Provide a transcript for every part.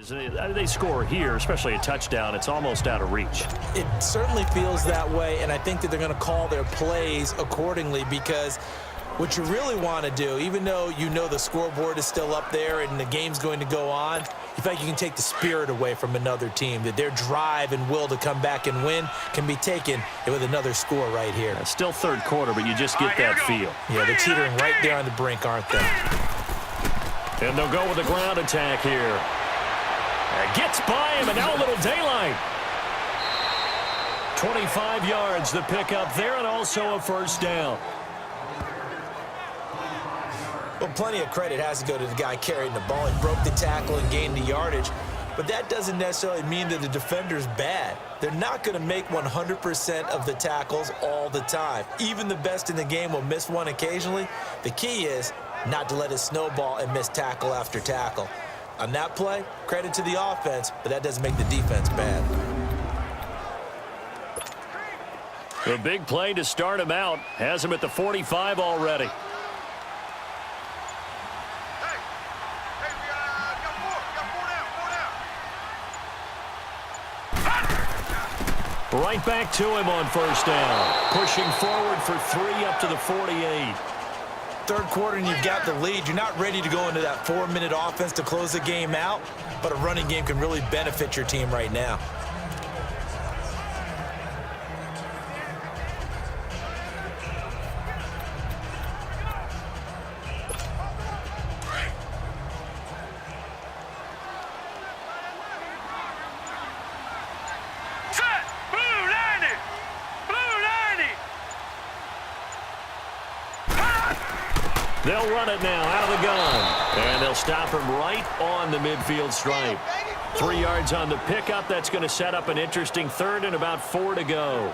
They score here, especially a touchdown, it's almost out of reach. It certainly feels that way, and I think that they're going to call their plays accordingly, because what you really want to do, even though you know the scoreboard is still up there and the game's going to go on, you feel like you can take the spirit away from another team, that their drive and will to come back and win can be taken with another score right here. Still third quarter, but you just get that feel. Yeah, they're teetering right there on the brink, aren't they? And they'll go with the ground attack here. Gets by him, and now a little daylight. 25 yards the pickup there, and also a first down. Well, plenty of credit has to go to the guy carrying the ball. He broke the tackle and gained the yardage. But that doesn't necessarily mean that the defender's bad. They're not going to make 100% of the tackles all the time. Even the best in the game will miss one occasionally. The key is not to let it snowball and miss tackle after tackle. On that play, credit to the offense, but that doesn't make the defense bad. A big play to start him out. Has him at the 45 already. Right back to him on first down. Pushing forward for 3 up to the 48. Third quarter and you've got the lead. You're not ready to go into that 4-minute offense to close the game out, but a running game can really benefit your team right now. They'll run it now out of the gun. And they'll stop him right on the midfield stripe. 3 yards on the pickup. That's going to set up an interesting third and about 4 to go.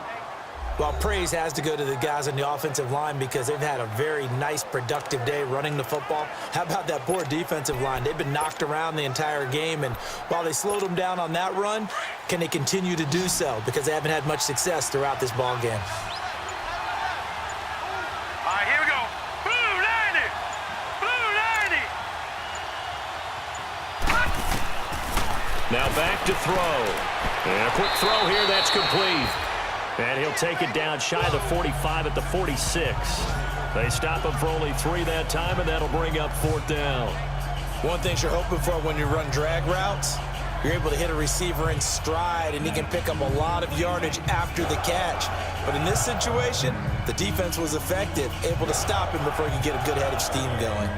Well, praise has to go to the guys on the offensive line because they've had a very nice, productive day running the football. How about that poor defensive line? They've been knocked around the entire game, and while they slowed them down on that run, can they continue to do so? Because they haven't had much success throughout this ball game. Now back to throw. And a quick throw here, that's complete. And he'll take it down shy of the 45 at the 46. They stop him for only 3 that time, and that'll bring up 4th down. One thing you're hoping for when you run drag routes, you're able to hit a receiver in stride, and he can pick up a lot of yardage after the catch. But in this situation, the defense was effective, able to stop him before he could get a good head of steam going.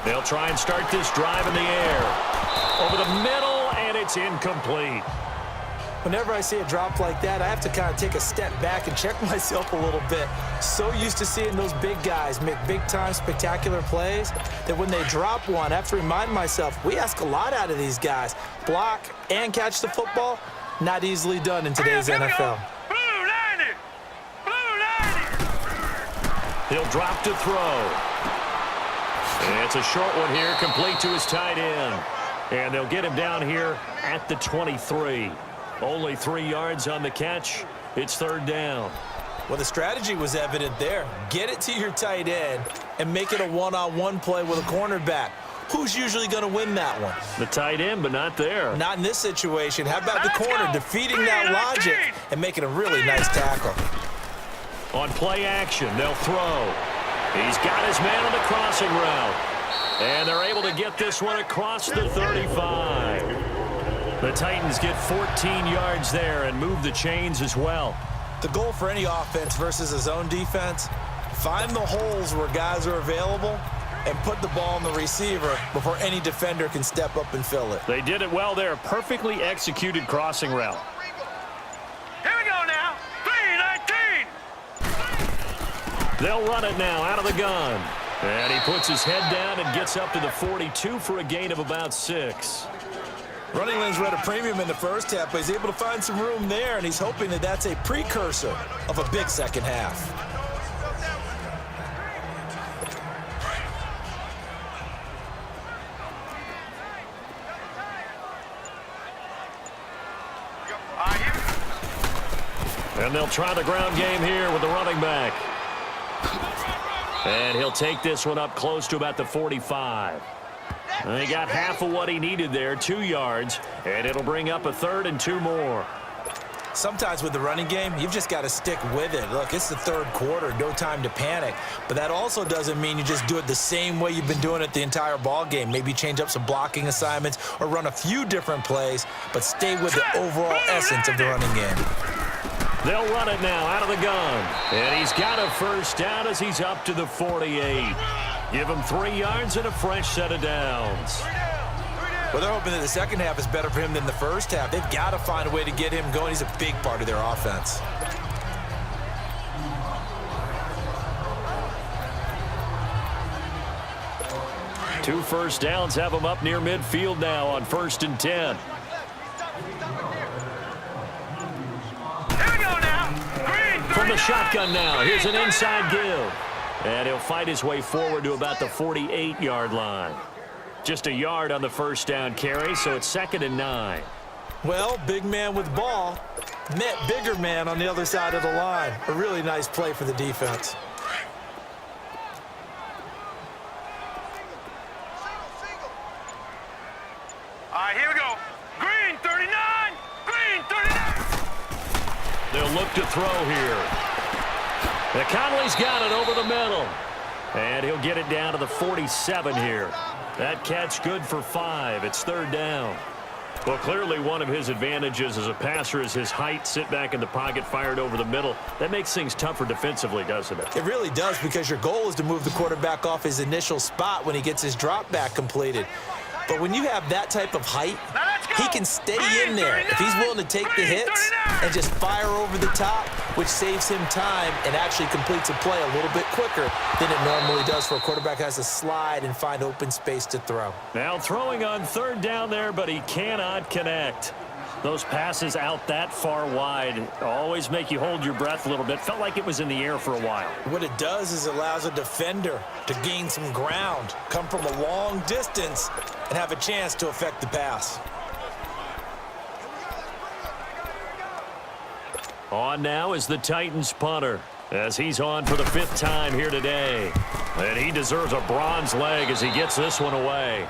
They'll try and start this drive in the air. Over the middle, and it's incomplete. Whenever I see a drop like that, I have to kind of take a step back and check myself a little bit. So used to seeing those big guys make big-time spectacular plays that when they drop one, I have to remind myself, we ask a lot out of these guys. Block and catch the football, not easily done in today's NFL. He'll drop to throw. And it's a short one here, complete to his tight end. And they'll get him down here at the 23. Only 3 yards on the catch. It's 3rd down. Well, the strategy was evident there. Get it to your tight end and make it a one-on-one play with a cornerback. Who's usually going to win that one? The tight end, but not there. Not in this situation. How about the corner defeating that logic and making a really nice tackle? On play action, they'll throw. He's got his man on the crossing route. And they're able to get this one across the 35. The Titans get 14 yards there and move the chains as well. The goal for any offense versus a zone defense, find the holes where guys are available and put the ball on the receiver before any defender can step up and fill it. They did it well there. Perfectly executed crossing route. Here we go now. 3-19. They'll run it now out of the gun. And he puts his head down and gets up to the 42 for a gain of about 6. Running lanes were at a premium in the first half, but he's able to find some room there, and he's hoping that that's a precursor of a big second half. And they'll try the ground game here with the running back. And he'll take this one up close to about the 45. And he got half of what he needed there, 2 yards, and it'll bring up a 3rd and 2 more. Sometimes with the running game, you've just got to stick with it. Look, it's the third quarter, no time to panic. But that also doesn't mean you just do it the same way you've been doing it the entire ball game. Maybe change up some blocking assignments or run a few different plays, but stay with the overall essence of the running game. They'll run it now out of the gun. And he's got a first down as he's up to the 48. Give him 3 yards and a fresh set of downs. Well, they're hoping that the second half is better for him than the first half. They've got to find a way to get him going. He's a big part of their offense. Two first downs have him up near midfield now on 1st and 10. From the shotgun now, here's an inside give. And he'll fight his way forward to about the 48-yard line. Just a yard on the first down carry, so it's 2nd and 9. Well, big man with ball met bigger man on the other side of the line. A really nice play for the defense. All right, here we go. Green, 39. Green, 39. They'll look to throw here. And Conley's got it over the middle. And he'll get it down to the 47 here. That catch good for 5. It's 3rd down. Well, clearly one of his advantages as a passer is his height. Sit back in the pocket, fired over the middle. That makes things tougher defensively, doesn't it? It really does, because your goal is to move the quarterback off his initial spot when he gets his drop back completed. But when you have that type of height, he can stay in there if he's willing to take the hits and just fire over the top, which saves him time and actually completes a play a little bit quicker than it normally does for a quarterback who has to slide and find open space to throw. Now throwing on 3rd down there, but he cannot connect. Those passes out that far wide always make you hold your breath a little bit. Felt like it was in the air for a while. What it does is it allows a defender to gain some ground, come from a long distance, and have a chance to affect the pass. On now is the Titans punter, as he's on for the 5th time here today. And he deserves a bronze leg as he gets this one away.